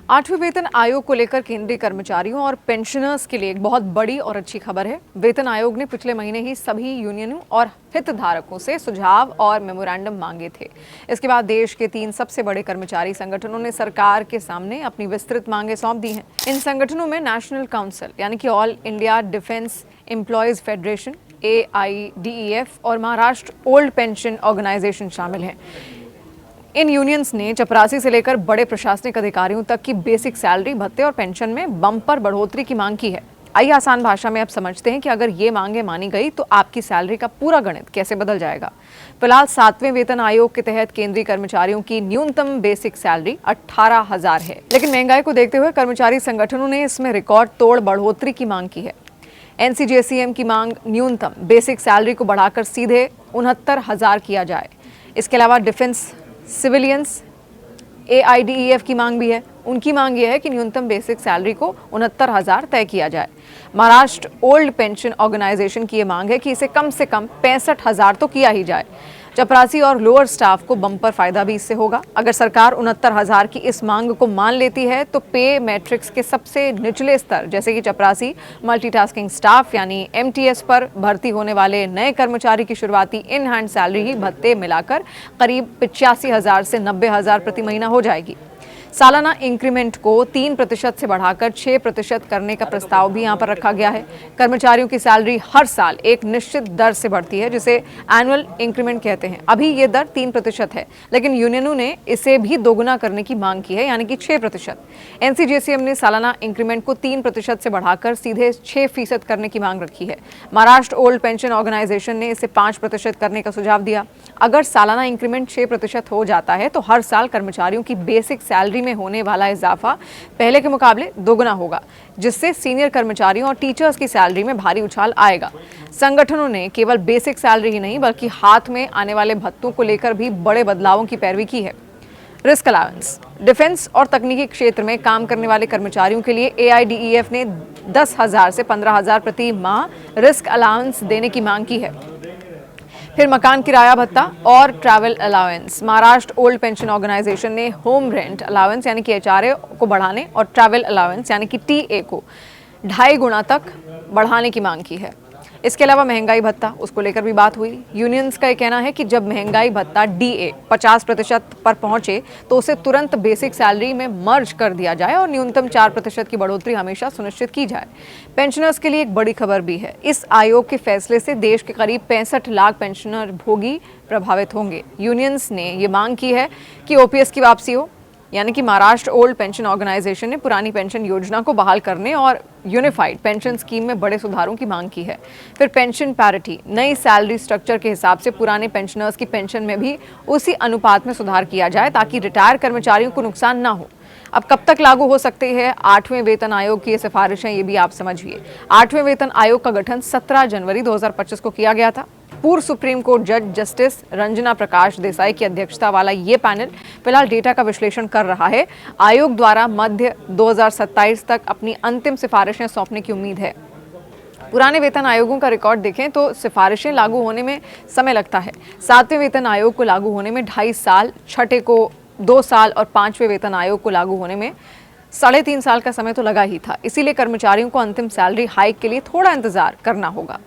8वें वेतन आयोग को लेकर केंद्रीय कर्मचारियों और पेंशनर्स के लिए एक बहुत बड़ी और अच्छी खबर है। वेतन आयोग ने पिछले महीने ही सभी यूनियनों और हितधारकों से सुझाव और मेमोरेंडम मांगे थे। इसके बाद देश के 3 सबसे बड़े कर्मचारी संगठनों ने सरकार के सामने अपनी विस्तृत मांगे सौंप दी हैं। इन संगठनों में नेशनल काउंसिल यानी कि all India defence employees federation AIDEF और महाराष्ट्र ओल्ड पेंशन ऑर्गेनाइजेशन शामिल हैं। इन यूनियंस ने चपरासी से लेकर बड़े प्रशासनिक अधिकारियों तक की बेसिक सैलरी, भत्ते और पेंशन में बम्पर बढ़ोतरी की मांग की है। आइए आसान भाषा में अब समझते हैं कि अगर ये मांगे मानी गई तो आपकी सैलरी का पूरा गणित कैसे बदल जाएगा। फिलहाल 7वें वेतन आयोग के तहत केंद्रीय कर्मचारियों की न्यूनतम बेसिक सैलरी 18,000 है, लेकिन महंगाई को देखते हुए कर्मचारी संगठनों ने इसमें रिकॉर्ड तोड़ बढ़ोतरी की मांग की है। NCJCM की मांग न्यूनतम बेसिक सैलरी को बढ़ाकर सीधे 69,000 किया जाए। इसके अलावा डिफेंस सिविलियंस AIDEF की मांग भी है। उनकी मांग यह है कि न्यूनतम बेसिक सैलरी को 69,000 तय किया जाए। महाराष्ट्र ओल्ड पेंशन ऑर्गेनाइजेशन की यह मांग है कि इसे कम से कम 65,000 तो किया ही जाए। चपरासी और लोअर स्टाफ को बम्पर फायदा भी इससे होगा। अगर सरकार 69,000 की इस मांग को मान लेती है तो पे मैट्रिक्स के सबसे निचले स्तर जैसे कि चपरासी, मल्टीटास्किंग स्टाफ यानी MTS पर भर्ती होने वाले नए कर्मचारी की शुरुआती इन हैंड सैलरी ही भत्ते मिलाकर करीब 85,000 से 90,000 प्रति महीना हो जाएगी। सालाना इंक्रीमेंट को 3% से बढ़ाकर 6% करने का प्रस्ताव भी यहाँ पर रखा गया है। कर्मचारियों की सैलरी हर साल एक निश्चित दर से बढ़ती है जिसे एनुअल इंक्रीमेंट कहते हैं। अभी ये दर 3% है, लेकिन यूनियनों ने इसे भी दोगुना करने की मांग की है यानी कि 6%। NCJCM ने सालाना इंक्रीमेंट को 3% से बढ़ाकर सीधे 6% करने की मांग रखी है। महाराष्ट्र ओल्ड पेंशन ऑर्गेनाइजेशन ने इसे 5% करने का सुझाव दिया। अगर सालाना इंक्रीमेंट 6% हो जाता है तो हर साल कर्मचारियों की बेसिक सैलरी में होने वाला इजाफा पहले के मुकाबले दोगुना होगा, जिससे सीनियर कर्मचारियों और टीचर्स की सैलरी में भारी उछाल आएगा। संगठनों ने केवल बेसिक सैलरी ही नहीं बल्कि हाथ में आने वाले भत्तों को लेकर भी बड़े बदलावों की पैरवी की है। रिस्क अलाउंस, डिफेंस और तकनीकी क्षेत्र में काम करने वाले कर्मचारियों के लिए AIDEF ने 10,000 से 15,000 प्रति माह रिस्क अलाउंस देने की मांग की है। फिर मकान किराया भत्ता और travel allowance. Maharashtra old pension organisation ने होम रेंट अलाउंस यानी कि HRA को बढ़ाने और ट्रैवल अलाउंस यानी कि TA को 2.5 गुना तक बढ़ाने की मांग की है। इसके अलावा महंगाई भत्ता, उसको लेकर भी बात हुई। यूनियंस का ये कहना है कि जब महंगाई भत्ता DA 50% पर पहुंचे तो उसे तुरंत बेसिक सैलरी में मर्ज कर दिया जाए और न्यूनतम 4% की बढ़ोतरी हमेशा सुनिश्चित की जाए। पेंशनर्स के लिए एक बड़ी खबर भी है। इस आयोग के फैसले से देश के करीब 65 लाख पेंशनर भोगी प्रभावित होंगे। यूनियंस ने ये मांग की है कि OPS की वापसी हो, यानी कि महाराष्ट्र ओल्ड पेंशन ऑर्गेनाइजेशन ने पुरानी पेंशन योजना को बहाल करने और यूनिफाइड पेंशन स्कीम में बड़े सुधारों की मांग की है। फिर पेंशन पैरिटी, नई सैलरी स्ट्रक्चर के हिसाब से पुराने पेंशनर्स की पेंशन में भी उसी अनुपात में सुधार किया जाए ताकि रिटायर कर्मचारियों को नुकसान ना हो। अब कब तक लागू हो सकते हैं 8वें वेतन आयोग की ये सिफारिशें, ये भी आप समझिए। 8वें वेतन आयोग का गठन 17 जनवरी 2025 को किया गया था। पूर्व सुप्रीम कोर्ट जज जस्टिस रंजना प्रकाश देसाई की अध्यक्षता वाला ये पैनल फिलहाल डेटा का विश्लेषण कर रहा है। आयोग द्वारा मध्य 2027 तक अपनी अंतिम सिफारिशें सौंपने की उम्मीद है। पुराने वेतन आयोगों का रिकॉर्ड देखें तो सिफारिशें लागू होने में समय लगता है। 7वें वेतन आयोग को लागू होने में 2.5 साल, छठे को 2 साल और 5वें वेतन आयोग को लागू होने में 3.5 साल का समय तो लगा ही था। इसीलिए कर्मचारियों को अंतिम सैलरी हाइक के लिए थोड़ा इंतजार करना होगा।